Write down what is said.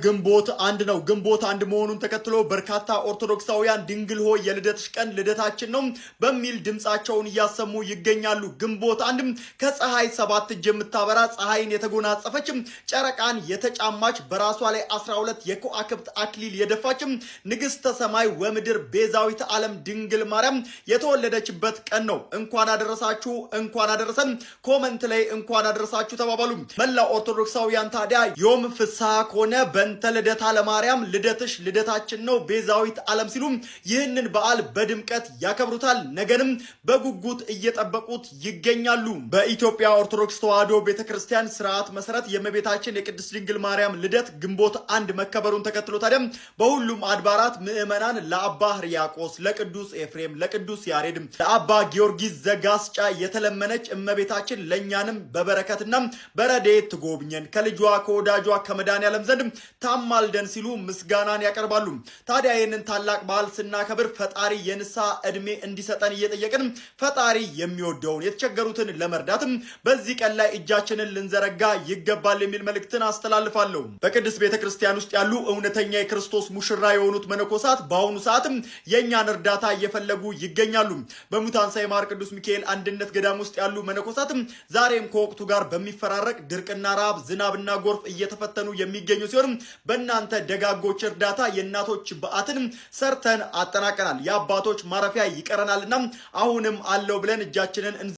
ግንቦት አንድ ነው። ግንቦት አንድ መሆኑን ተከትሎ በርካታ ኦርቶዶክሳውያን ድንግል ሆይ የልደትሽ ቀን ልደታችን ነው በሚል ድምጻቸውን እያሰሙ ይገኛሉ። ግንቦት አንድ ከፀሐይ 7 እጅ የምታበራ ፀሐይን የተጎናጸፈች ጨረቃን የተጫማች በራሷ ላይ 12 የከዋክብት አክሊል የደፋች ንግስተ ሰማይ ወምድር ቤዛዊት ዓለም ድንግል ማርያም የተወለደችበት ቀን ነው። እንኳን አደረሳችሁ፣ እንኳን አደረሰን። ኮመንት ላይ እንኳን አደረሳችሁ ተባባሉ። መላው ኦርቶዶክሳውያን ታዲያ ዮም ፍስሐ ከሆነ በእንተ ልደታ ለማርያም ልደትሽ ልደታችን ነው ቤዛዊት ዓለም ሲሉ ይህንን በዓል በድምቀት ያከብሩታል። ነገንም በጉጉት እየጠበቁት ይገኛሉ። በኢትዮጵያ ኦርቶዶክስ ተዋሕዶ ቤተክርስቲያን ስርዓት መሰረት የእመቤታችን የቅድስት ድንግል ማርያም ልደት ግንቦት አንድ መከበሩን ተከትሎ ታዲያ በሁሉም አድባራት ምዕመናን ለአባ ሕርያቆስ፣ ለቅዱስ ኤፍሬም፣ ለቅዱስ ያሬድ፣ ለአባ ጊዮርጊስ ዘጋስጫ የተለመነች እመቤታችን ለእኛንም በበረከትና በረድኤት ትጎብኘን ከልጇ ከወዳጇ ከመድኃኔዓለም ዘንድ ታማልደን ሲሉ ምስጋናን ያቀርባሉ። ታዲያ ይህንን ታላቅ በዓል ስናከብር ፈጣሪ የንስሐ ዕድሜ እንዲሰጠን እየጠየቅን ፈጣሪ የሚወደውን የተቸገሩትን ለመርዳትም በዚህ ቀን ላይ እጃችንን ልንዘረጋ ይገባል የሚል መልእክትን አስተላልፋለሁ። በቅድስት ቤተክርስቲያን ውስጥ ያሉ እውነተኛ የክርስቶስ ሙሽራ የሆኑት መነኮሳት በአሁኑ ሰዓትም የእኛን እርዳታ እየፈለጉ ይገኛሉ። በሙታንሳ የማር ቅዱስ ሚካኤል አንድነት ገዳም ውስጥ ያሉ መነኮሳትም ዛሬም ከወቅቱ ጋር በሚፈራረቅ ድርቅና ረሃብ፣ ዝናብና ጎርፍ እየተፈተኑ የሚገኙ ሲሆን በእናንተ ደጋጎች እርዳታ የእናቶች በዓትን ሰርተን አጠናቀናል። የአባቶች ማረፊያ ይቀረናልና አሁንም አለው ብለን እጃችንን